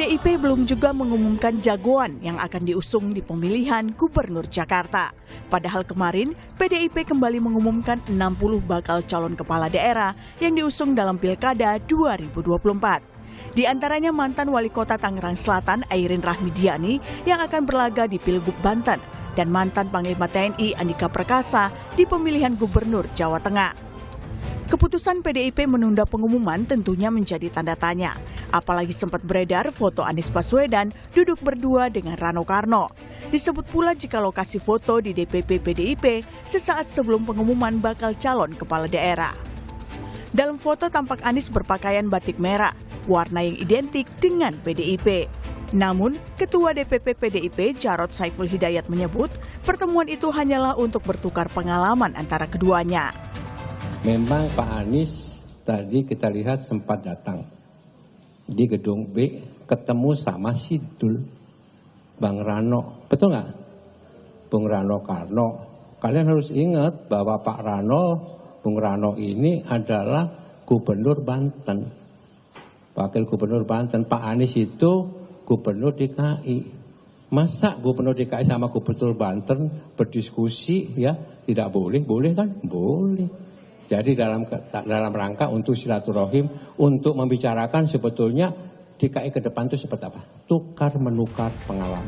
PDIP belum juga mengumumkan jagoan yang akan diusung di pemilihan Gubernur Jakarta. Padahal kemarin, PDIP kembali mengumumkan 60 bakal calon kepala daerah yang diusung dalam Pilkada 2024. Di antaranya mantan Wali Kota Tangerang Selatan Airin Rahmidiani yang akan berlaga di Pilgub Banten dan mantan Panglima TNI Andika Perkasa di pemilihan Gubernur Jawa Tengah. Keputusan PDIP menunda pengumuman tentunya menjadi tanda tanya. Apalagi sempat beredar foto Anies Baswedan duduk berdua dengan Rano Karno. Disebut pula jika lokasi foto di DPP PDIP sesaat sebelum pengumuman bakal calon kepala daerah. Dalam foto tampak Anies berpakaian batik merah, warna yang identik dengan PDIP. Namun, Ketua DPP PDIP Jarod Saiful Hidayat menyebut pertemuan itu hanyalah untuk bertukar pengalaman antara keduanya. Memang Pak Anies tadi kita lihat sempat datang di gedung B, ketemu sama Sidul, Bang Rano, betul nggak? Bung Rano Karno. Kalian harus ingat bahwa Pak Rano, Bung Rano ini adalah Gubernur Banten, Wakil Gubernur Banten. Pak Anies itu Gubernur DKI. Masa Gubernur DKI sama Gubernur Banten berdiskusi ya? Tidak boleh, boleh kan? Boleh. Jadi dalam rangka untuk silaturahim, untuk membicarakan sebetulnya DKI ke depan itu seperti apa? Tukar-menukar pengalaman.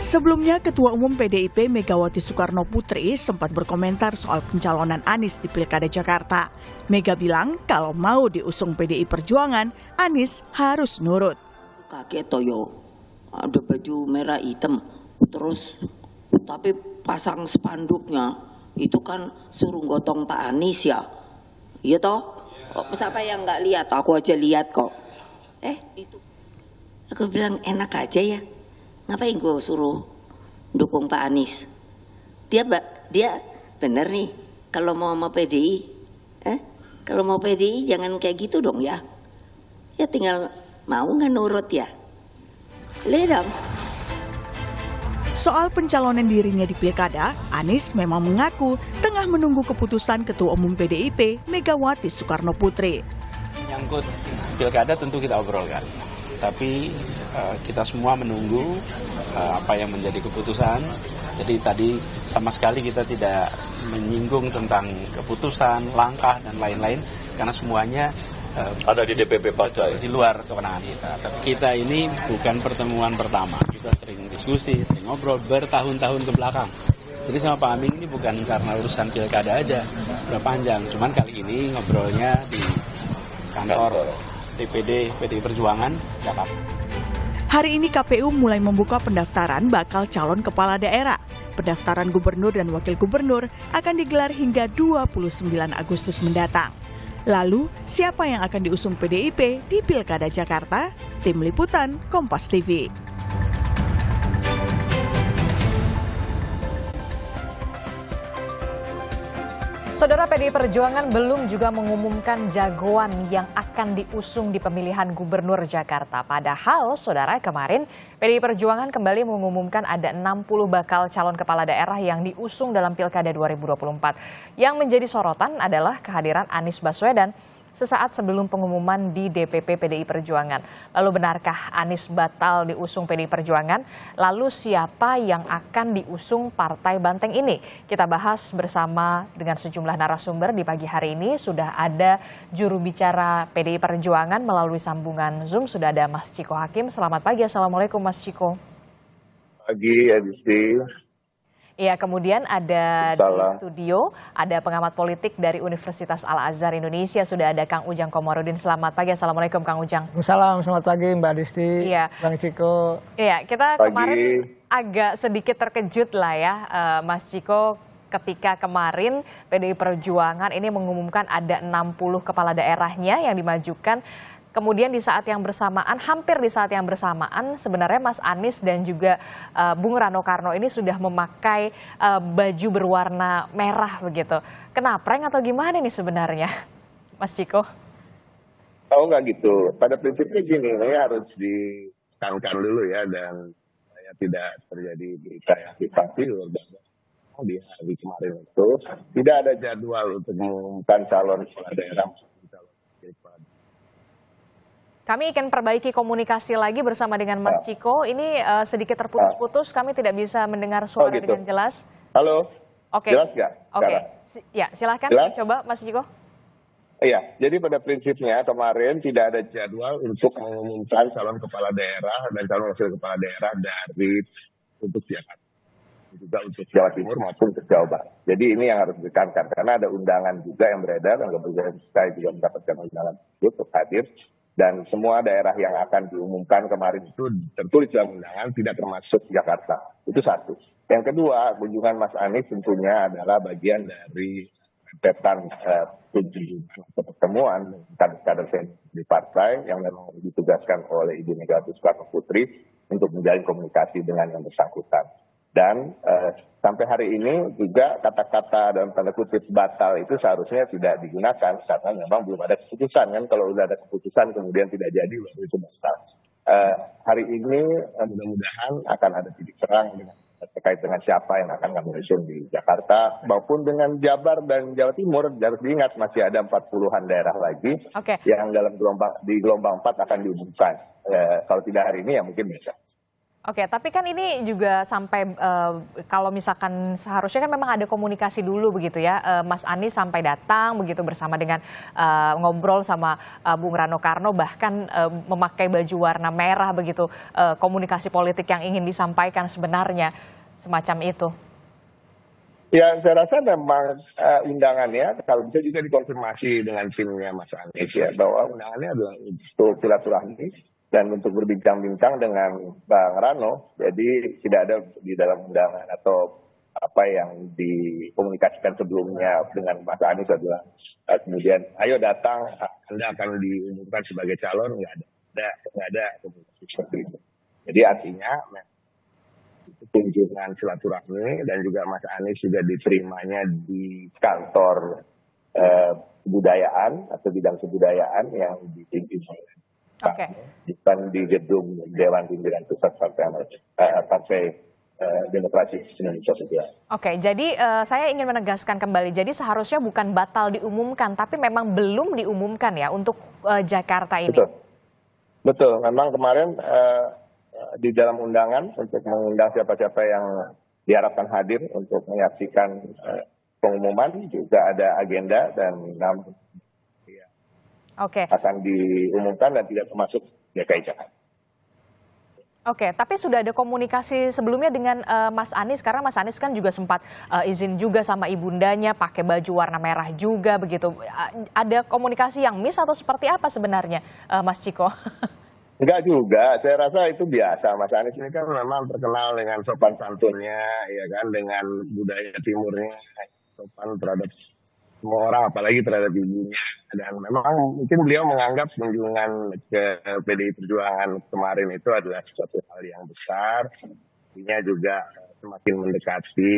Sebelumnya, Ketua Umum PDIP Megawati Soekarno Putri sempat berkomentar soal pencalonan Anies di Pilkada Jakarta. Mega bilang kalau mau diusung PDI Perjuangan, Anies harus nurut. Kaget toyo, ada baju merah hitam, terus tapi pasang spanduknya. Itu kan suruh gotong Pak Anies ya, iya toh? Kok siapa yang nggak lihat? Aku aja lihat kok. Itu, aku bilang enak aja ya. Ngapain gue suruh dukung Pak Anies? Dia bener nih. Kalau mau PDI, kalau mau PDI jangan kayak gitu dong ya. Ya tinggal mau nggak nurut ya. Lihat dong. Soal pencalonan dirinya di Pilkada, Anies memang mengaku tengah menunggu keputusan Ketua Umum PDIP Megawati Soekarno Putri. Menyangkut Pilkada tentu kita obrolkan, tapi kita semua menunggu apa yang menjadi keputusan. Jadi tadi sama sekali kita tidak menyinggung tentang keputusan, langkah, dan lain-lain, karena semuanya ada di DPP partai, di luar kewenangan kita. Tapi kita ini bukan pertemuan pertama. Kita sering diskusi, sering ngobrol bertahun-tahun ke belakang. Jadi sama Pak Amin ini bukan karena urusan pilkada aja, udah panjang. Cuman kali ini ngobrolnya di kantor DPD PDI Perjuangan Jakarta. Hari ini KPU mulai membuka pendaftaran bakal calon kepala daerah. Pendaftaran gubernur dan wakil gubernur akan digelar hingga 29 Agustus mendatang. Lalu, siapa yang akan diusung PDIP di Pilkada Jakarta? Tim Liputan, Kompas TV. Saudara, PDI Perjuangan belum juga mengumumkan jagoan yang akan diusung di pemilihan Gubernur Jakarta. Padahal, saudara, kemarin PDI Perjuangan kembali mengumumkan ada 60 bakal calon kepala daerah yang diusung dalam Pilkada 2024. Yang menjadi sorotan adalah kehadiran Anies Baswedan sesaat sebelum pengumuman di DPP PDI Perjuangan. Lalu benarkah Anies batal diusung PDI Perjuangan? Lalu siapa yang akan diusung Partai Banteng ini? Kita bahas bersama dengan sejumlah narasumber di pagi hari ini. Sudah ada juru bicara PDI Perjuangan melalui sambungan Zoom. Sudah ada Mas Ciko Hakim. Selamat pagi. Assalamualaikum Mas Ciko. Pagi, Adisti. Iya, kemudian ada di studio, ada pengamat politik dari Universitas Al-Azhar Indonesia, sudah ada Kang Ujang Komarudin. Selamat pagi, Assalamualaikum Kang Ujang. Salam, selamat pagi Mbak Disti, iya. Bang Ciko. Iya, kita pagi. Kemarin agak sedikit terkejut lah ya, Mas Ciko, ketika kemarin PDI Perjuangan ini mengumumkan ada 60 kepala daerahnya yang dimajukan. Kemudian di saat yang bersamaan, hampir di saat yang bersamaan, sebenarnya Mas Anies dan juga Bung Rano Karno ini sudah memakai baju berwarna merah begitu. Kena prank atau gimana nih sebenarnya, Mas Ciko? Oh nggak gitu. Pada prinsipnya gini, ini harus ditekankan dulu ya, dan tidak terjadi berita aktivasi di hari kemarin itu. Tidak ada jadwal untuk mengumumkan calon kepala daerah. Kami ingin perbaiki komunikasi lagi bersama dengan Mas Ciko. Ini sedikit terputus-putus, kami tidak bisa mendengar suara gitu. dengan jelas. Halo, Oke. jelas nggak? Oke, ya silahkan Jelas? coba Mas Ciko. Iya, jadi pada prinsipnya kemarin tidak ada jadwal untuk mengumumkan calon kepala daerah dan calon wakil kepala daerah dari untuk Jakarta, juga untuk Jawa Timur maupun untuk Jawa Barat. Jadi ini yang harus ditekankan karena ada undangan juga yang beredar dan kemudian saya juga mendapatkan undangan tersebut untuk hadir. Dan semua daerah yang akan diumumkan kemarin itu tertulis dalam undangan tidak termasuk Jakarta. Itu satu. Yang kedua, kunjungan Mas Anies tentunya adalah bagian dari rentetan kunjungan atau pertemuan kader-kader di partai yang memang ditugaskan oleh Ibu Megawati Soekarno Putri untuk menjalin komunikasi dengan yang bersangkutan. Dan sampai hari ini juga kata-kata dalam tanda kutip batal itu seharusnya tidak digunakan karena memang belum ada keputusan kan. Kalau sudah ada keputusan kemudian tidak jadi baru itu batal. Hari ini mudah-mudahan akan ada titik terang terkait dengan siapa yang akan kami usung di Jakarta maupun dengan Jabar dan Jawa Timur. Harus diingat masih ada 40-an daerah lagi yang dalam gelombang 4 akan diumumkan. Kalau tidak hari ini ya mungkin besok. Oke, tapi kan ini juga sampai kalau misalkan seharusnya kan memang ada komunikasi dulu begitu ya, Mas Anies sampai datang begitu bersama dengan ngobrol sama Bung Rano Karno bahkan memakai baju warna merah begitu, komunikasi politik yang ingin disampaikan sebenarnya semacam itu. Ya, saya rasa memang undangannya kalau bisa juga dikonfirmasi dengan timnya Mas Anies ya bahwa undangannya adalah untuk silaturahmi dan untuk berbincang-bincang dengan Bang Rano. Jadi tidak ada di dalam undangan atau apa yang dikomunikasikan sebelumnya dengan Mas Anies adalah kemudian ayo datang, Anda akan diumumkan sebagai calon, nggak ada komunikasi seperti itu. Jadi artinya kunjungan silaturahmi dan juga Mas Anies juga diterimanya di kantor kebudayaan atau bidang kebudayaan yang dipimpin oleh bukan di gedung Dewan Pimpinan Pusat Partai Demokrasi Indonesia juga. Oke, jadi saya ingin menegaskan kembali, jadi seharusnya bukan batal diumumkan, tapi memang belum diumumkan ya untuk Jakarta ini. Betul. Memang kemarin di dalam undangan untuk mengundang siapa-siapa yang diharapkan hadir untuk menyaksikan pengumuman juga ada agenda dan akan diumumkan dan tidak termasuk DKI Jakarta. Oke, tapi sudah ada komunikasi sebelumnya dengan Mas Anies karena Mas Anies kan juga sempat izin juga sama ibundanya pakai baju warna merah juga begitu. Ada komunikasi yang miss atau seperti apa sebenarnya, Mas Ciko? Enggak juga, saya rasa itu biasa. Mas Anies ini kan memang terkenal dengan sopan santunnya, ya kan, dengan budaya timurnya, sopan terhadap semua orang, apalagi terhadap ibunya. Dan memang mungkin beliau menganggap kunjungan ke PDI Perjuangan kemarin itu adalah suatu hal yang besar. Artinya juga semakin mendekati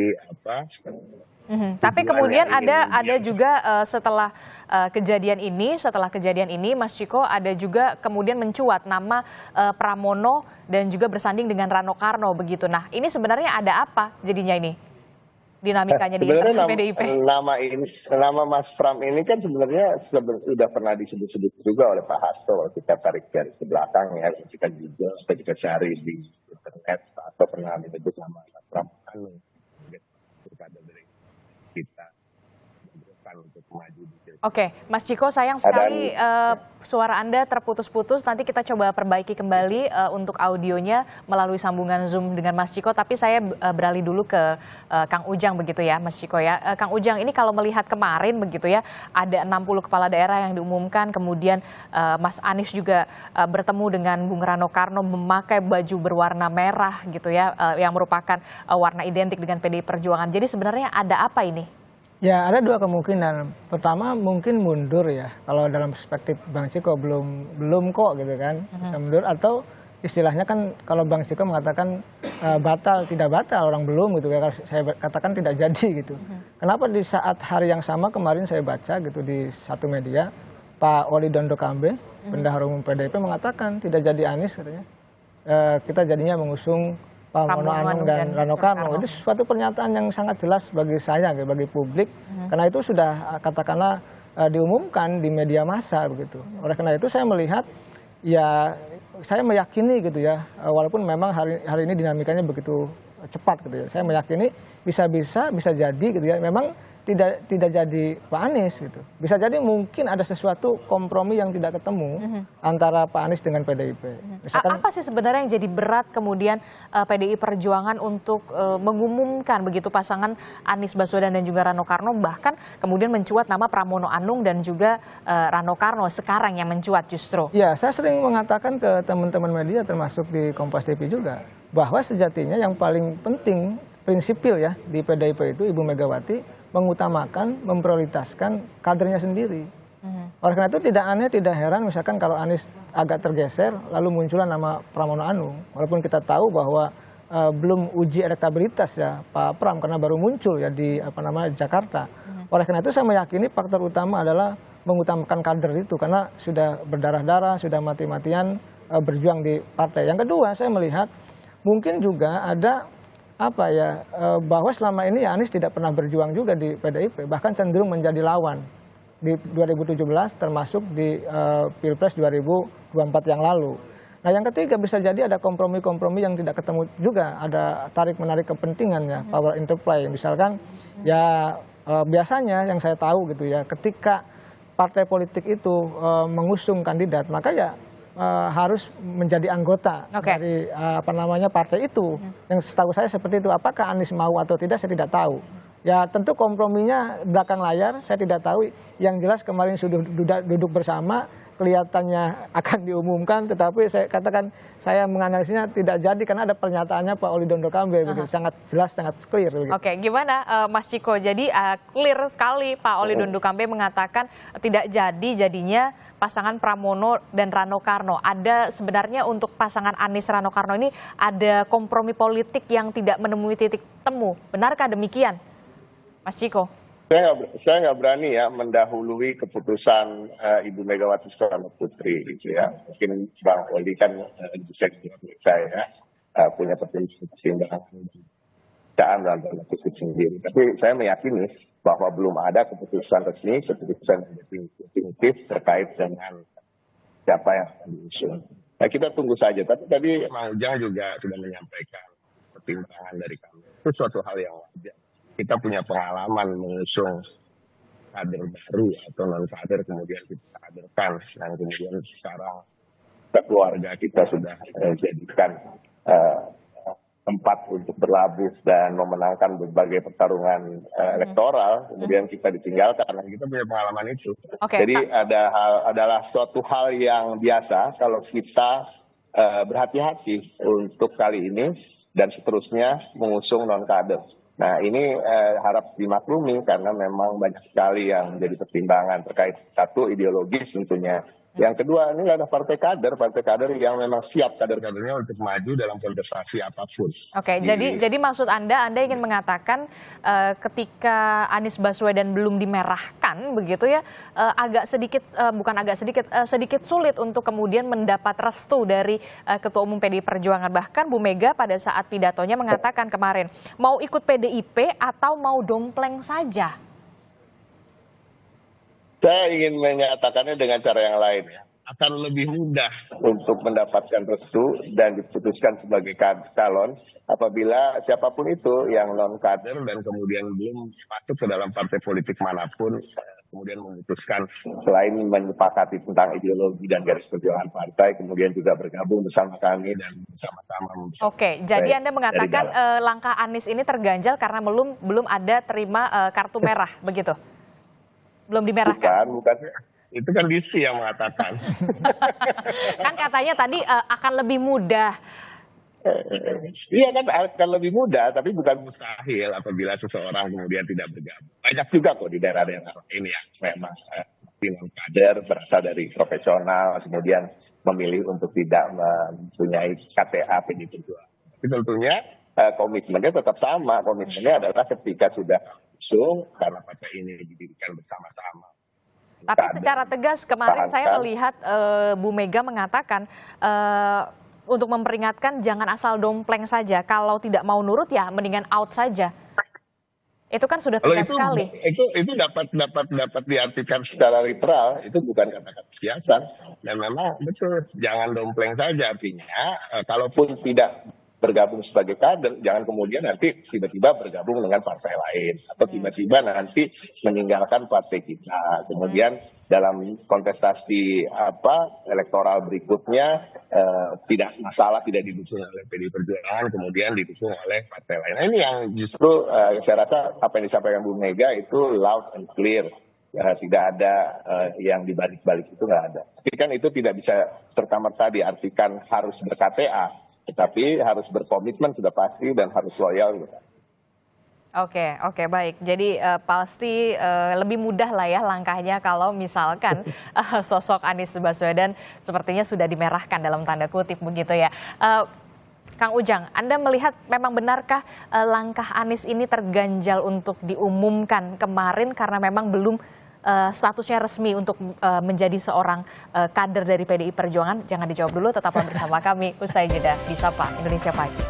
Tapi kemudian ada juga setelah kejadian ini, Mas Ciko, ada juga kemudian mencuat nama Pramono dan juga bersanding dengan Rano Karno begitu. Nah, ini sebenarnya ada apa jadinya ini? Dinamikanya di PDIP. Nama Mas Pram ini kan sebenarnya sudah pernah disebut-sebut juga oleh Pak Hasto. Kalau kita tarik garis ke belakang ya, kita juga kita cari di internet, Pak Hasto pernah menyebut nama Mas Pram dari kita untuk maju. Oke, Mas Ciko, sayang sekali suara Anda terputus-putus. Nanti kita coba perbaiki kembali untuk audionya melalui sambungan Zoom dengan Mas Ciko. Tapi saya beralih dulu ke Kang Ujang begitu ya, Mas Ciko ya. Kang Ujang, ini kalau melihat kemarin begitu ya, ada 60 kepala daerah yang diumumkan. Kemudian Mas Anies juga bertemu dengan Bung Rano Karno memakai baju berwarna merah gitu ya, yang merupakan warna identik dengan PDI Perjuangan. Jadi sebenarnya ada apa ini? Ya, ada dua kemungkinan. Pertama mungkin mundur ya. Kalau dalam perspektif Bang Ciko belum kok gitu kan. Bisa mundur atau istilahnya kan kalau Bang Ciko mengatakan batal, tidak batal, orang belum gitu ya. Kalau saya katakan tidak jadi gitu. Kenapa di saat hari yang sama kemarin saya baca gitu di satu media, Pak Wali Dondo Kambe, Bendahara Umum PDIP mengatakan tidak jadi Anies katanya. Kita jadinya mengusung Pramono Anung dan Rano Karno. Itu suatu pernyataan yang sangat jelas bagi saya, bagi publik, karena itu sudah katakanlah diumumkan di media massa begitu. Oleh karena itu saya melihat ya saya meyakini gitu ya, walaupun memang hari ini dinamikanya begitu cepat gitu ya, saya meyakini bisa jadi gitu ya, memang tidak jadi Pak Anies gitu. Bisa jadi mungkin ada sesuatu kompromi yang tidak ketemu antara Pak Anies dengan PDIP. Misalkan, apa sih sebenarnya yang jadi berat kemudian PDI Perjuangan untuk mengumumkan begitu pasangan Anies Baswedan dan juga Rano Karno, bahkan kemudian mencuat nama Pramono Anung dan juga Rano Karno sekarang yang mencuat justru? Ya, saya sering mengatakan ke teman-teman media termasuk di Kompas TV juga, bahwa sejatinya yang paling penting prinsipil ya di PDIP itu Ibu Megawati mengutamakan, memprioritaskan kadernya sendiri. Oleh karena itu tidak aneh, tidak heran misalkan kalau Anies agak tergeser, lalu muncullah nama Pramono Anung. Walaupun kita tahu bahwa belum uji elektabilitas ya Pak Pram, karena baru muncul ya di Jakarta. Oleh karena itu saya meyakini faktor utama adalah mengutamakan kader itu, karena sudah berdarah-darah, sudah mati-matian berjuang di partai. Yang kedua, saya melihat mungkin juga ada bahwa selama ini Anies tidak pernah berjuang juga di PDIP, bahkan cenderung menjadi lawan di 2017 termasuk di Pilpres 2024 yang lalu. Nah yang ketiga bisa jadi ada kompromi-kompromi yang tidak ketemu juga, ada tarik-menarik kepentingan ya, power interplay. Misalkan ya biasanya yang saya tahu gitu ya, ketika partai politik itu mengusung kandidat, maka ya harus menjadi anggota dari partai itu. Yang setahu saya seperti itu. Apakah Anies mau atau tidak saya tidak tahu. Ya tentu komprominya belakang layar saya tidak tahu. Yang jelas kemarin sudah duduk bersama, kelihatannya akan diumumkan, tetapi saya katakan saya menganalisnya tidak jadi karena ada pernyataannya Pak Oli Dondo Kambe begitu, sangat jelas, sangat clear. Begitu. Oke, gimana Mas Ciko? Jadi clear sekali Pak Oli Dondo Kambe mengatakan tidak jadinya pasangan Pramono dan Rano Karno. Ada sebenarnya untuk pasangan Anies Rano Karno ini ada kompromi politik yang tidak menemui titik temu. Benarkah demikian, Mas Ciko? Saya nggak berani ya mendahului keputusan Ibu Megawati Soekarno Putri gitu ya. Mungkin Bang Oli kan saya punya pertimbangan dalam politik sendiri. Tapi saya meyakini bahwa belum ada keputusan resmi, keputusan definitif terkait dengan siapa yang akan diusung. Nah kita tunggu saja. Tapi tadi Mang Ujang juga sudah menyampaikan pertimbangan dari kami. Itu suatu hal yang wajar. Kita punya pengalaman mengusung kader baru atau non kader kemudian kita kaderkan dan kemudian sekarang keluarga kita sudah jadikan tempat untuk berlabuh dan memenangkan berbagai pertarungan elektoral, kemudian kita ditinggalkan. Nah, kita punya pengalaman itu. Jadi adalah suatu hal yang biasa kalau kita berhati-hati untuk kali ini dan seterusnya mengusung non kader. Nah ini harap dimaklumi karena memang banyak sekali yang menjadi pertimbangan terkait satu ideologis tentunya. Yang kedua ini ada partai kader yang memang siap kader-kadernya untuk maju dalam kontestasi apapun. Oke, jadi maksud Anda ingin mengatakan ketika Anies Baswedan belum dimerahkan begitu ya, sedikit sulit untuk kemudian mendapat restu dari Ketua Umum PDI Perjuangan. Bahkan Bu Mega pada saat pidatonya mengatakan kemarin mau ikut PDIP atau mau dompleng saja. Saya ingin menyatakannya dengan cara yang lain ya. Akan lebih mudah untuk mendapatkan restu dan diputuskan sebagai calon apabila siapapun itu yang non kader dan kemudian belum masuk ke dalam partai politik manapun kemudian memutuskan selain menyepakati tentang ideologi dan garis perjuangan partai kemudian juga bergabung bersama kami dan bersama-sama. Oke, jadi Anda mengatakan langkah Anies ini terganjal karena belum ada terima kartu merah begitu? Belum dimerahkan? Bukan. Itu kan Disti yang mengatakan. Kan katanya tadi akan lebih mudah. Iya kan akan lebih mudah, tapi bukan mustahil apabila seseorang kemudian tidak bergabung. Banyak juga kok di daerah-daerah ini yang memang non kader berasal dari profesional, kemudian memilih untuk tidak mempunyai KTA PDI Perjuangan. Tapi tentunya komitmennya tetap sama. Komitmennya adalah ketika sudah usung karena partai ini didirikan bersama-sama. Tapi secara tegas kemarin saya melihat Bu Mega mengatakan untuk memperingatkan jangan asal dompleng saja. Kalau tidak mau nurut ya mendingan out saja. Itu kan sudah Kalau tegas sekali. itu dapat diartikan secara literal, itu bukan kata-kata siasat. Dan memang betul, jangan dompleng saja, artinya kalaupun tidak bergabung sebagai kader, jangan kemudian nanti tiba-tiba bergabung dengan partai lain atau tiba-tiba nanti meninggalkan partai kita. Kemudian dalam kontestasi elektoral berikutnya tidak masalah, tidak didukung oleh PDI Perjuangan, kemudian didukung oleh partai lain. Nah, ini yang justru saya rasa apa yang disampaikan Bu Mega itu loud and clear. Tidak ada yang dibalik-balik, itu nggak ada. Tapi kan itu tidak bisa serta-merta diartikan harus ber-KTA, tetapi harus berkomitmen sudah pasti dan harus loyal sudah pasti. Oke, baik. Jadi pasti lebih mudah lah ya langkahnya kalau misalkan sosok Anies Baswedan sepertinya sudah dimerahkan dalam tanda kutip begitu ya. Kang Ujang, Anda melihat memang benarkah langkah Anies ini terganjal untuk diumumkan kemarin karena memang belum statusnya resmi untuk menjadi seorang kader dari PDI Perjuangan? Jangan dijawab dulu, tetaplah bersama kami usai jeda di Sapa Indonesia Pagi.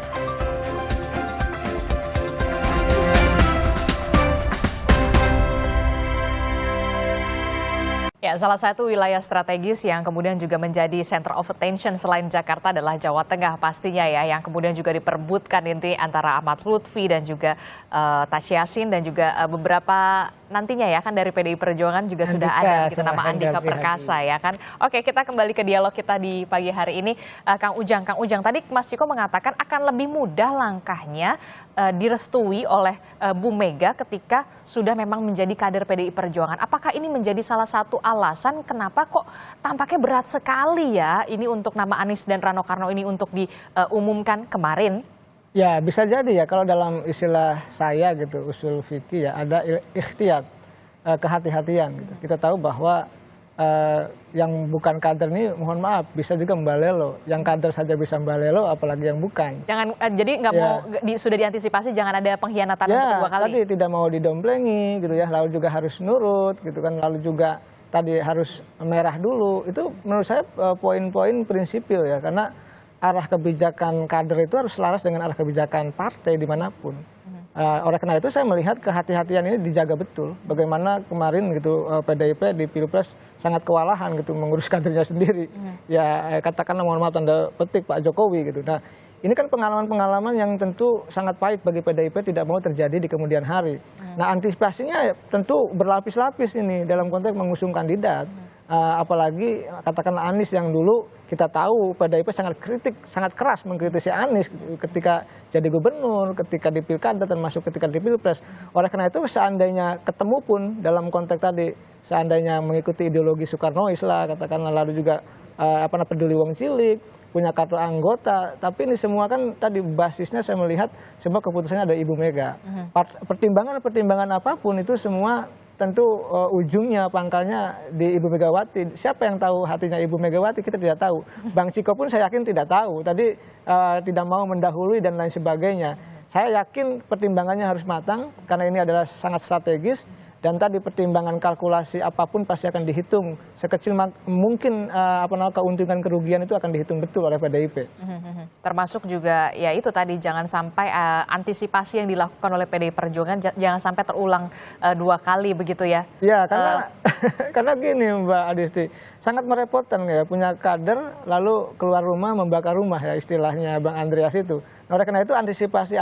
Ya, salah satu wilayah strategis yang kemudian juga menjadi center of attention selain Jakarta adalah Jawa Tengah pastinya ya, yang kemudian juga diperbutkan inti antara Ahmad Lutfi dan juga Tachi Yassin dan juga beberapa nantinya ya kan dari PDI Perjuangan juga sudah ada gitu, nama Andika Perkasa ya kan. Oke, kita kembali ke dialog kita di pagi hari ini. Kang Ujang, tadi Mas Ciko mengatakan akan lebih mudah langkahnya direstui oleh Bu Mega ketika sudah memang menjadi kader PDI Perjuangan. Apakah ini menjadi salah satu alasan kenapa kok tampaknya berat sekali ya ini untuk nama Anies dan Rano Karno ini untuk diumumkan kemarin? Ya bisa jadi ya, kalau dalam istilah saya gitu, usul fikih ya, ada ikhtiyat, kehati-hatian gitu. Kita tahu bahwa yang bukan kader ini mohon maaf bisa juga membalelo, yang kader saja bisa membalelo apalagi yang bukan. Jangan jadi nggak mau sudah diantisipasi jangan ada pengkhianatan untuk kedua kali. Tadi tidak mau didomplengi gitu ya, lalu juga harus nurut gitu kan, lalu juga tadi harus merah dulu. Itu menurut saya poin-poin prinsipil ya, karena arah kebijakan kader itu harus selaras dengan arah kebijakan partai dimanapun. Oleh karena itu saya melihat kehati-hatian ini dijaga betul. Bagaimana kemarin gitu PDIP di Pilpres sangat kewalahan gitu mengurus kadernya sendiri. Ya katakanlah mohon maaf tanda petik Pak Jokowi gitu. Nah ini kan pengalaman-pengalaman yang tentu sangat pahit bagi PDIP, tidak mau terjadi di kemudian hari. Nah antisipasinya tentu berlapis-lapis ini dalam konteks mengusung kandidat. Apalagi katakanlah Anies yang dulu kita tahu PDIP sangat keras mengkritisi Anies ketika jadi gubernur, ketika di pilkada termasuk ketika di pilpres. Oleh karena itu seandainya ketemu pun dalam konteks tadi, seandainya mengikuti ideologi Soekarnois lah katakanlah, lalu juga peduli wong cilik, punya kartu anggota, tapi ini semua kan tadi basisnya saya melihat semua keputusannya ada Ibu Mega. Pertimbangan apapun itu semua tentu ujungnya pangkalnya di Ibu Megawati. Siapa yang tahu hatinya Ibu Megawati kita tidak tahu. Bang Ciko pun saya yakin tidak tahu. Tadi tidak mau mendahului dan lain sebagainya. Saya yakin pertimbangannya harus matang karena ini adalah sangat strategis. Dan tadi pertimbangan kalkulasi apapun pasti akan dihitung. Sekecil mungkin keuntungan kerugian itu akan dihitung betul oleh PDIP. Termasuk juga ya itu tadi jangan sampai antisipasi yang dilakukan oleh PDI Perjuangan jangan sampai terulang dua kali begitu ya. Ya karena gini Mbak Adisti, sangat merepotkan ya punya kader lalu keluar rumah membakar rumah ya istilahnya Bang Andreas itu. Nah, oleh karena itu antisipasi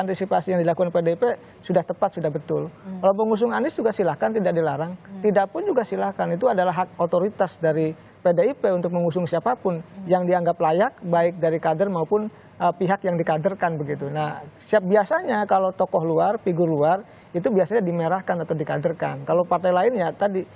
yang dilakukan PDIP sudah tepat, sudah betul. Kalau pengusung Anies juga silahkan, tidak dilarang. Tidak pun juga silahkan, itu adalah hak otoritas dari PDIP untuk mengusung siapapun yang dianggap layak, baik dari kader maupun pihak yang dikaderkan begitu. Nah, biasanya kalau tokoh luar, figur luar, itu biasanya dimerahkan atau dikaderkan. Kalau partai lain ya tadi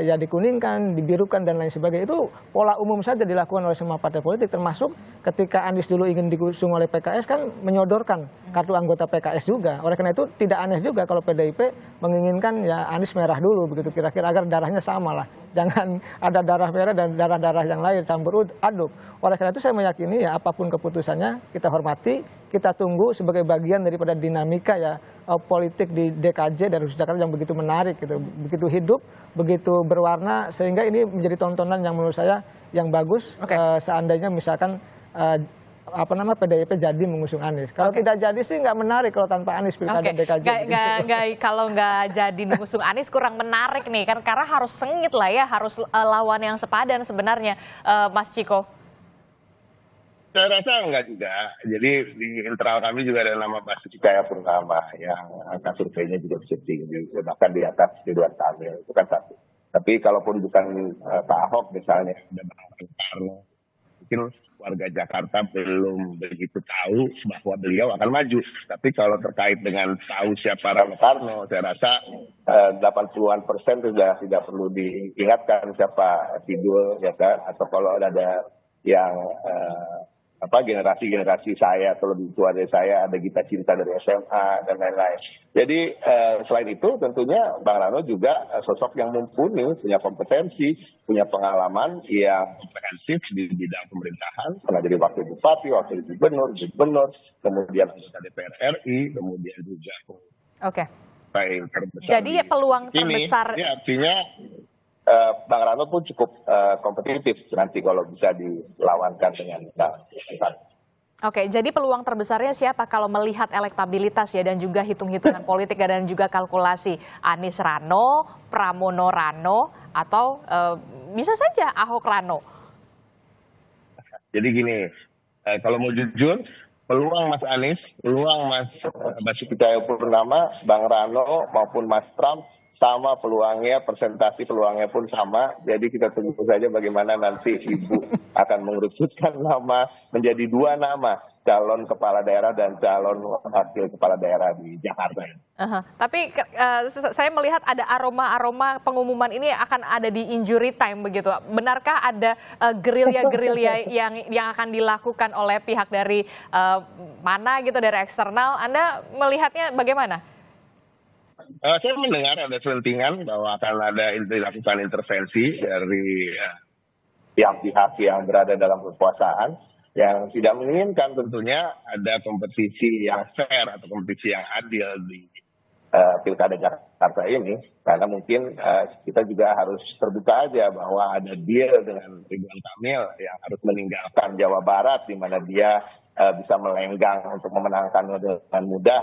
ya dikuningkan, dibirukan dan lain sebagainya. Itu pola umum saja dilakukan oleh semua partai politik, termasuk ketika Anies dulu ingin diusung oleh PKS kan menyodorkan kartu anggota PKS juga. Oleh karena itu tidak aneh juga kalau PDIP menginginkan ya Anies merah dulu begitu kira-kira agar darahnya sama lah. Jangan ada darah merah dan darah-darah yang lain campur aduk. Oleh karena itu saya meyakini ya apapun keputusannya kita hormati, kita tunggu sebagai bagian daripada dinamika ya politik di DKJ dan Jakarta yang begitu menarik gitu, begitu hidup, begitu berwarna sehingga ini menjadi tontonan yang menurut saya yang bagus. Seandainya misalkan PDIP jadi mengusung Anies. Kalau tidak jadi sih nggak menarik kalau tanpa Anies pilkada DKJ. Kalau nggak jadi mengusung Anies kurang menarik nih kan, karena harus sengit lah ya, harus lawan yang sepadan sebenarnya, Mas Ciko. Saya rasa enggak juga. Jadi di internal kami juga ada nama Basuki Cahayapurnama yang angka surveinya juga bisa tinggi, bahkan di atas Ridwan Kamil, itu kan satu. Tapi kalaupun bukan Pak Ahok misalnya, ada Bang Karno, mungkin warga Jakarta belum begitu tahu bahwa beliau akan maju. Tapi kalau terkait dengan tahu siapa Rano Karno, saya rasa 80% sudah tidak perlu diingatkan siapa Sidul, ya kan? Atau kalau ada yang generasi saya atau lebih tua dari saya, ada Gita Cinta dari SMA dan lain-lain. Jadi selain itu tentunya Bang Rano juga sosok yang mumpuni, punya kompetensi, punya pengalaman yang komprehensif di bidang pemerintahan, pernah jadi wakil bupati, wakil gubernur, kemudian anggota DPR RI, kemudian juga terbesar. Jadi peluang terbesar. Ini artinya Bang Rano pun cukup kompetitif nanti kalau bisa dilawankan dengan Oke, jadi peluang terbesarnya siapa kalau melihat elektabilitas ya, dan juga hitung-hitungan politik dan juga kalkulasi? Anies Rano, Pramono Rano, atau bisa saja Ahok Rano? Jadi gini, kalau mau jujur, peluang Mas Anies, peluang Mas Basuki Cahayapurnama, Bang Rano maupun Mas Pram sama peluangnya, presentasi peluangnya pun sama. Jadi kita tunggu saja bagaimana nanti Ibu akan mengerucutkan nama menjadi 2 nama, calon kepala daerah dan calon wakil kepala daerah di Jakarta. Tapi saya melihat ada aroma-aroma pengumuman ini akan ada di injury time begitu. Benarkah ada gerilya-gerilya yang akan dilakukan oleh pihak dari mana gitu, dari eksternal? Anda melihatnya bagaimana? Saya mendengar ada selentingan bahwa akan dilakukan intervensi dari pihak-pihak yang berada dalam kekuasaan yang tidak menginginkan tentunya ada kompetisi yang fair atau kompetisi yang adil di pilkada Jakarta ini, karena mungkin kita juga harus terbuka aja bahwa ada deal dengan Ridwan Kamil yang harus meninggalkan Jawa Barat, di mana dia bisa melenggang untuk memenangkan dengan mudah.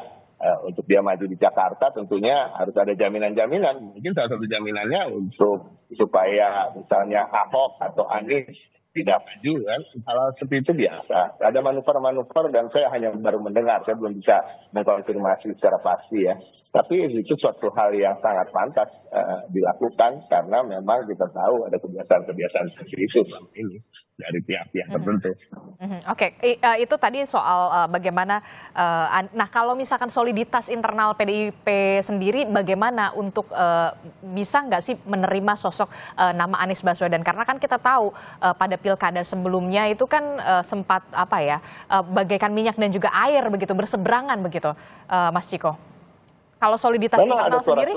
Untuk dia maju di Jakarta tentunya harus ada jaminan-jaminan. Mungkin salah satu jaminannya untuk supaya misalnya Ahok atau Anies tidak maju kan, hal seperti itu biasa. Ada manuver-manuver dan saya hanya baru mendengar, saya belum bisa mengkonfirmasi secara pasti ya. Tapi itu suatu hal yang sangat pantas dilakukan karena memang kita tahu ada kebiasaan-kebiasaan seperti itu ini dari pihak-pihak tertentu. Oke, itu tadi soal bagaimana. Nah, kalau misalkan soliditas internal PDIP sendiri, bagaimana untuk bisa nggak sih menerima sosok nama Anies Baswedan? Karena kan kita tahu pada pilkada sebelumnya itu kan sempat bagaikan minyak dan juga air begitu, berseberangan begitu, Mas Ciko. Kalau soliditas internal sendiri?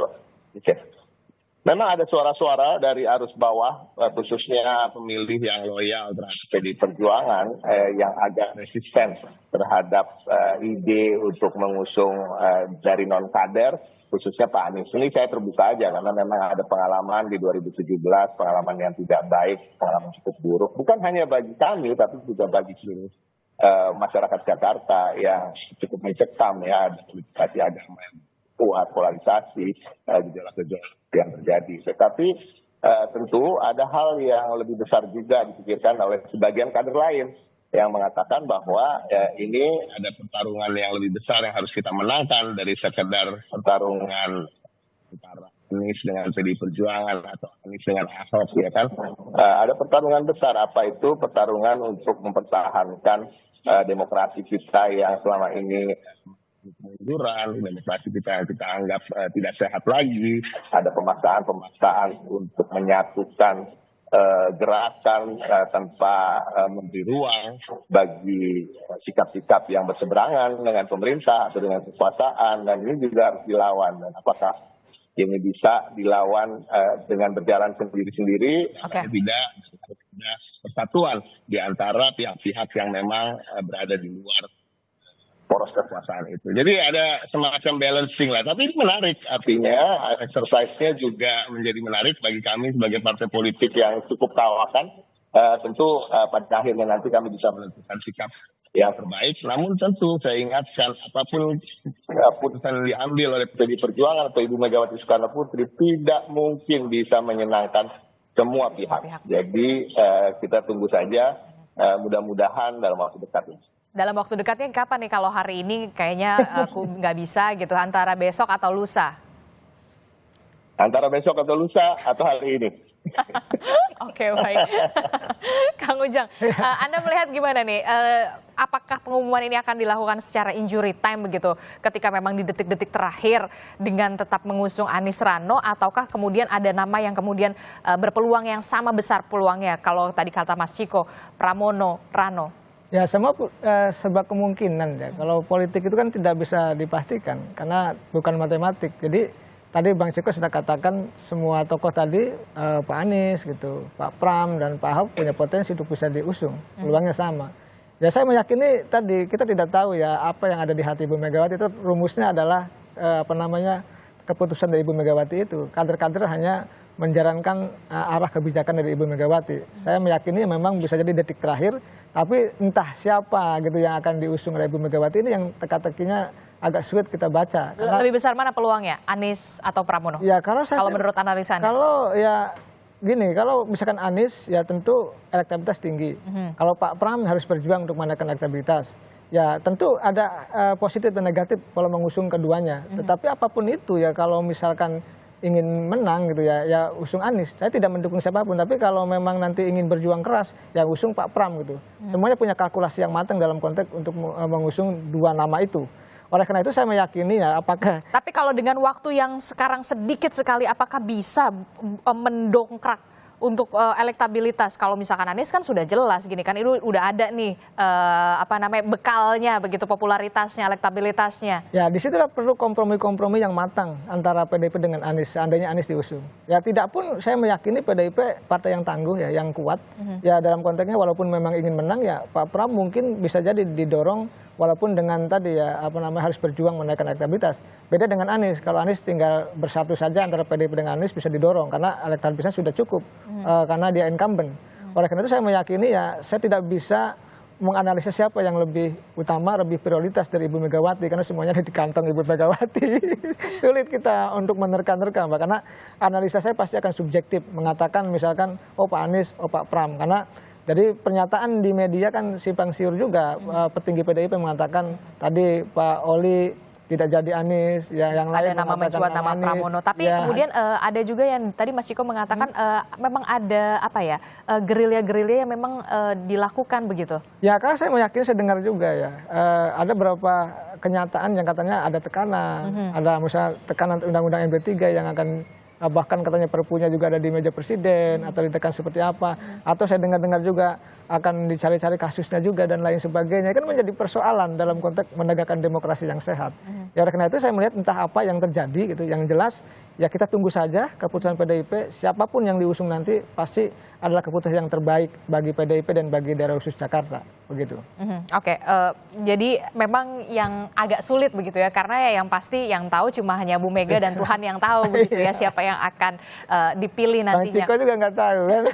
Memang ada suara-suara dari arus bawah, khususnya pemilih yang loyal terhadap PDI Perjuangan, yang agak resisten terhadap ide untuk mengusung dari non-kader, khususnya Pak Anies. Ini saya terbuka aja, karena memang ada pengalaman di 2017, pengalaman yang tidak baik, pengalaman cukup buruk. Bukan hanya bagi kami, tapi juga bagi seluruh masyarakat Jakarta yang cukup mencekam ya, ada politisasi agama yang kuat, polarisasi, gejolak-gejolak yang terjadi. Tetapi tentu ada hal yang lebih besar juga dipikirkan oleh sebagian kader lain yang mengatakan bahwa ini ada pertarungan yang lebih besar yang harus kita menangkan dari sekedar pertarungan antara Anies dengan PDI Perjuangan atau Anies dengan Ahok, ya kan? Ada pertarungan besar, apa itu? Pertarungan untuk mempertahankan demokrasi kita yang selama ini kemunduran, demokrasi kita yang kita anggap tidak sehat lagi, ada pemaksaan untuk menyatukan gerakan tanpa memberi ruang bagi sikap-sikap yang berseberangan dengan pemerintah atau dengan kekuasaan, dan ini juga harus dilawan. Dan apakah ini bisa dilawan dengan berjalan sendiri-sendiri? Atau tidak, harus ada persatuan di antara pihak-pihak yang memang berada di luar poros kekuasaan itu. Jadi ada semacam balancing lah. Tapi ini menarik, artinya exercise-nya juga menjadi menarik bagi kami sebagai partai politik yang cukup kawakan. Tentu pada akhirnya nanti kami bisa menentukan sikap yang terbaik. Namun tentu saya ingatkan apapun keputusan yang diambil oleh PDI Perjuangan atau Ibu Megawati Soekarno Putri tidak mungkin bisa menyenangkan semua pihak. Jadi kita tunggu saja. Mudah-mudahan dalam waktu dekat. Dalam waktu dekatnya kapan nih? Kalau hari ini kayaknya aku nggak bisa gitu, antara besok atau lusa? Antara besok atau lusa atau hari ini. Oke, baik. Kang Ujang, Anda melihat gimana nih? Apakah pengumuman ini akan dilakukan secara injury time begitu, ketika memang di detik-detik terakhir dengan tetap mengusung Anies Rano, ataukah kemudian ada nama yang kemudian berpeluang yang sama besar peluangnya, kalau tadi kata Mas Ciko, Pramono, Rano? Ya semua sebab kemungkinan ya. Kalau politik itu kan tidak bisa dipastikan karena bukan matematik. Jadi tadi Bang Ciko sudah katakan semua tokoh tadi, Pak Anies gitu, Pak Pram dan Pak Ahok punya potensi untuk bisa diusung, peluangnya sama. Ya saya meyakini tadi kita tidak tahu ya apa yang ada di hati Ibu Megawati, itu rumusnya adalah keputusan dari Ibu Megawati itu. Kader-kader hanya menjalankan arah kebijakan dari Ibu Megawati. Saya meyakini memang bisa jadi detik terakhir, tapi entah siapa gitu yang akan diusung oleh Ibu Megawati ini yang teka-tekinya agak sulit kita baca. Karena lebih besar mana peluangnya, Anies atau Pramono? Ya kalau menurut analisa Anda? Kalau ya gini, kalau misalkan Anies ya tentu elektabilitas tinggi. Kalau Pak Pram harus berjuang untuk menaikkan elektabilitas. Ya tentu ada positif dan negatif kalau mengusung keduanya. Tetapi apapun itu ya kalau misalkan ingin menang gitu ya usung Anies. Saya tidak mendukung siapapun, tapi kalau memang nanti ingin berjuang keras ya usung Pak Pram gitu. Semuanya punya kalkulasi yang matang dalam konteks untuk mengusung dua nama itu. Oleh karena itu saya meyakini ya apakah... Tapi kalau dengan waktu yang sekarang sedikit sekali, apakah bisa mendongkrak untuk elektabilitas? Kalau misalkan Anies kan sudah jelas gini kan, itu udah ada nih bekalnya begitu, popularitasnya, elektabilitasnya. Ya di situ perlu kompromi-kompromi yang matang antara PDIP dengan Anies, seandainya Anies diusung. Ya tidak pun saya meyakini PDIP partai yang tangguh ya, yang kuat. Ya dalam konteksnya walaupun memang ingin menang ya Pak Pram mungkin bisa jadi didorong walaupun dengan tadi ya harus berjuang menaikkan elektabilitas. Beda dengan Anies, kalau Anies tinggal bersatu saja antara PDIP dengan Anies bisa didorong karena elektabilitasnya sudah cukup karena dia incumbent. Oleh karena itu saya meyakini ya saya tidak bisa menganalisa siapa yang lebih utama, lebih prioritas dari Ibu Megawati karena semuanya ada di kantong Ibu Megawati. Sulit kita untuk menerka-nerka, karena analisa saya pasti akan subjektif mengatakan misalkan oh Pak Anies, oh Pak Pram, karena jadi pernyataan di media kan simpang siur juga. Petinggi PDIP mengatakan tadi Pak Oli tidak jadi Anies, ya yang lain ada nama mencuat nama Pramono. Tapi ya, kemudian ada juga yang tadi Mas Ciko mengatakan memang ada gerilya-gerilya yang memang dilakukan begitu. Ya karena saya meyakini, saya dengar juga ya ada beberapa kenyataan yang katanya ada tekanan, ada misalnya tekanan undang-undang MP3 yang akan bahkan katanya perpunya juga ada di meja presiden atau ditekan seperti apa, atau saya dengar-dengar juga akan dicari-cari kasusnya juga dan lain sebagainya, kan menjadi persoalan dalam konteks menegakkan demokrasi yang sehat. Ya karena itu saya melihat entah apa yang terjadi gitu, yang jelas ya kita tunggu saja keputusan PDIP, siapapun yang diusung nanti pasti adalah keputusan yang terbaik bagi PDIP dan bagi daerah khusus Jakarta, begitu. Oke, jadi memang yang agak sulit begitu ya, karena ya yang pasti yang tahu cuma hanya Bu Mega dan Tuhan yang tahu begitu ya siapa yang akan dipilih nantinya. Bang Ciko juga nggak tahu kan.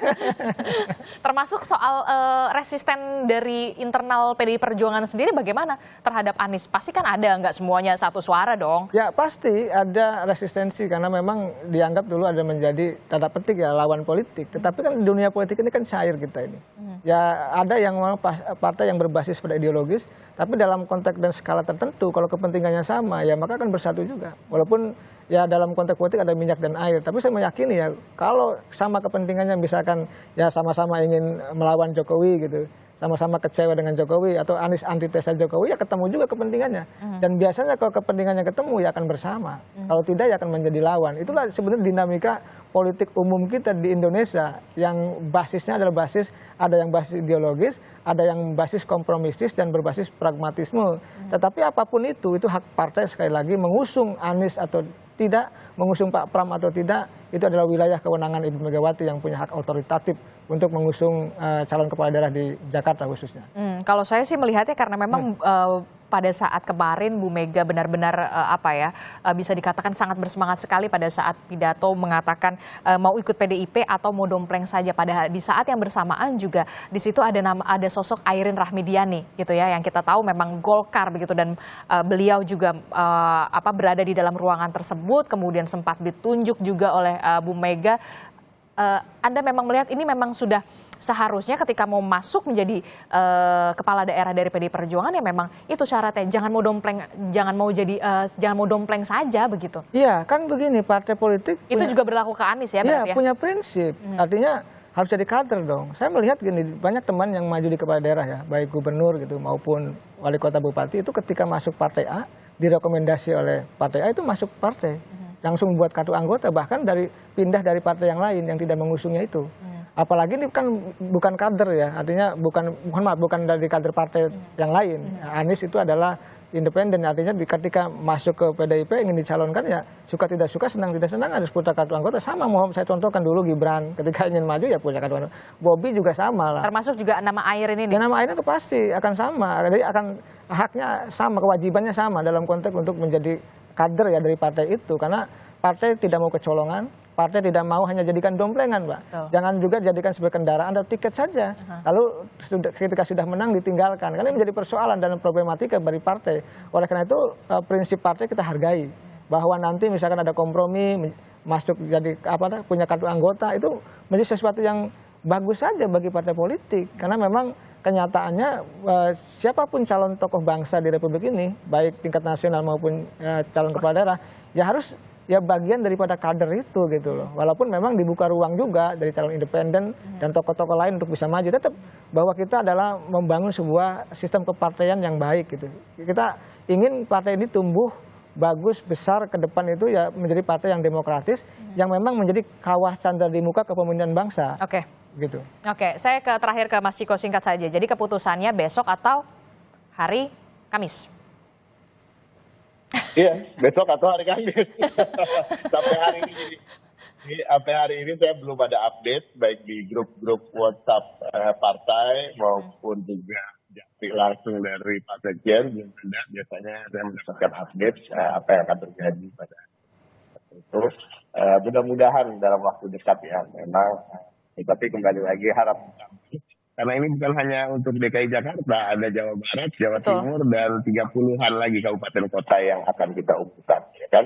Termasuk soal resisten dari internal PDI Perjuangan sendiri bagaimana terhadap Anies? Pasti kan ada, nggak semuanya satu suara dong. Ya pasti ada resistensi karena memang dianggap dulu ada menjadi tanda petik ya lawan politik. Tetapi kan di dunia politik ini kan cair kita ini. Ya ada yang memang partai yang berbasis pada ideologis, tapi dalam konteks dan skala tertentu kalau kepentingannya sama ya maka akan bersatu juga. Walaupun ya dalam konteks politik ada minyak dan air, tapi saya meyakini ya kalau sama kepentingannya misalkan ya sama-sama ingin melawan Jokowi gitu, sama-sama kecewa dengan Jokowi atau Anies antitesa Jokowi ya ketemu juga kepentingannya. Dan biasanya kalau kepentingannya ketemu ya akan bersama, kalau tidak ya akan menjadi lawan. Itulah sebenarnya dinamika politik umum kita di Indonesia yang basisnya adalah basis, ada yang basis ideologis, ada yang basis kompromistis dan berbasis pragmatisme. Tetapi apapun itu hak partai sekali lagi mengusung Anies atau tidak, mengusung Pak Pram atau tidak, itu adalah wilayah kewenangan Ibu Megawati yang punya hak otoritatif untuk mengusung calon kepala daerah di Jakarta khususnya. Kalau saya sih melihatnya karena memang pada saat kemarin Bu Mega benar-benar bisa dikatakan sangat bersemangat sekali pada saat pidato mengatakan mau ikut PDIP atau mau dompleng saja. Padahal di saat yang bersamaan juga di situ ada sosok Airin Rahmidiani gitu ya, yang kita tahu memang Golkar begitu, dan beliau juga berada di dalam ruangan tersebut, kemudian sempat ditunjuk juga oleh Bu Mega. Anda memang melihat ini memang sudah seharusnya ketika mau masuk menjadi kepala daerah dari PDI Perjuangan ya memang itu syaratnya, jangan mau dompleng saja begitu. Iya, kan begini, partai politik itu juga berlaku ke Anies ya, iya, punya prinsip. Artinya harus jadi kader dong. Saya melihat gini, banyak teman yang maju di kepala daerah ya, baik gubernur gitu maupun wali kota bupati, itu ketika masuk partai A direkomendasi oleh partai A itu masuk partai. Langsung membuat kartu anggota, bahkan pindah dari partai yang lain yang tidak mengusungnya itu. Apalagi ini kan bukan kader ya, artinya bukan dari kader partai yang lain. Anies itu adalah independen, artinya ketika masuk ke PDIP ingin dicalonkan ya suka tidak suka, senang tidak senang harus punya kartu anggota. Sama mau saya contohkan dulu Gibran ketika ingin maju ya punya kartu anggota. Bobby juga sama lah. Termasuk juga nama Airin ini. Ya, nama Airin itu pasti akan sama, jadi akan haknya sama, kewajibannya sama dalam konteks untuk menjadi kader ya dari partai itu, karena partai tidak mau kecolongan, partai tidak mau hanya jadikan domplengan, Pak. Jangan juga jadikan sebagai kendaraan atau tiket saja. Lalu ketika sudah menang ditinggalkan, karena ini menjadi persoalan dan problematika bagi partai. Oleh karena itu prinsip partai kita hargai, bahwa nanti misalkan ada kompromi masuk jadi punya kartu anggota itu menjadi sesuatu yang bagus saja bagi partai politik, karena memang kenyataannya siapapun calon tokoh bangsa di Republik ini, baik tingkat nasional maupun calon kepala daerah, ya harus ya bagian daripada kader itu gitu loh. Walaupun memang dibuka ruang juga dari calon independen dan tokoh-tokoh lain untuk bisa maju, tetap bahwa kita adalah membangun sebuah sistem kepartaian yang baik gitu. Kita ingin partai ini tumbuh bagus, besar ke depan itu ya menjadi partai yang demokratis, yang memang menjadi kawah candra di muka kepemimpinan bangsa. Oke. Gitu. Oke, saya terakhir ke Mas Ciko singkat saja. Jadi keputusannya besok atau hari Kamis? Iya, besok atau hari Kamis. Sampai hari ini saya belum ada update baik di grup-grup WhatsApp partai maupun juga langsung dari Pak Sekjen, belum ada. Biasanya saya mendapatkan update apa yang akan terjadi pada itu. Mudah-mudahan dalam waktu dekat ya, memang. Tapi kembali lagi harap karena ini bukan hanya untuk DKI Jakarta, ada Jawa Barat, Jawa Timur, dan 30-an lagi kabupaten kota yang akan kita umumkan, ya kan?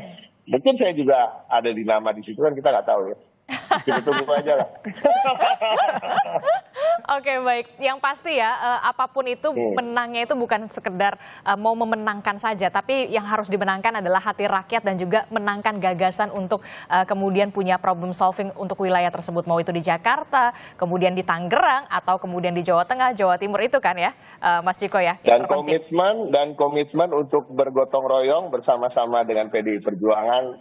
Mungkin saya juga ada di nama di situ kan, kita nggak tahu ya. Kita tunggu aja lah. Oke, baik. Yang pasti ya, apapun itu menangnya itu bukan sekedar mau memenangkan saja, tapi yang harus dimenangkan adalah hati rakyat dan juga menangkan gagasan untuk kemudian punya problem solving untuk wilayah tersebut, mau itu di Jakarta, kemudian di Tangerang, atau kemudian di Jawa Tengah, Jawa Timur, itu kan ya, Mas Ciko ya. Dan komitmen untuk bergotong royong bersama-sama dengan PDI Perjuangan,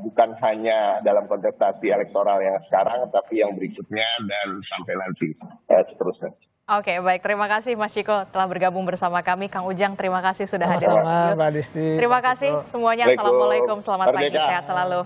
bukan hanya dalam kontestasi elektoral yang sekarang, tapi yang berikutnya dan sampai nanti seterusnya. Oke, baik. Terima kasih Mas Ciko telah bergabung bersama kami. Kang Ujang, terima kasih sudah hadir. Sama-sama, Mbak Disti. Terima kasih semuanya. Assalamualaikum, selamat pagi, sehat selalu.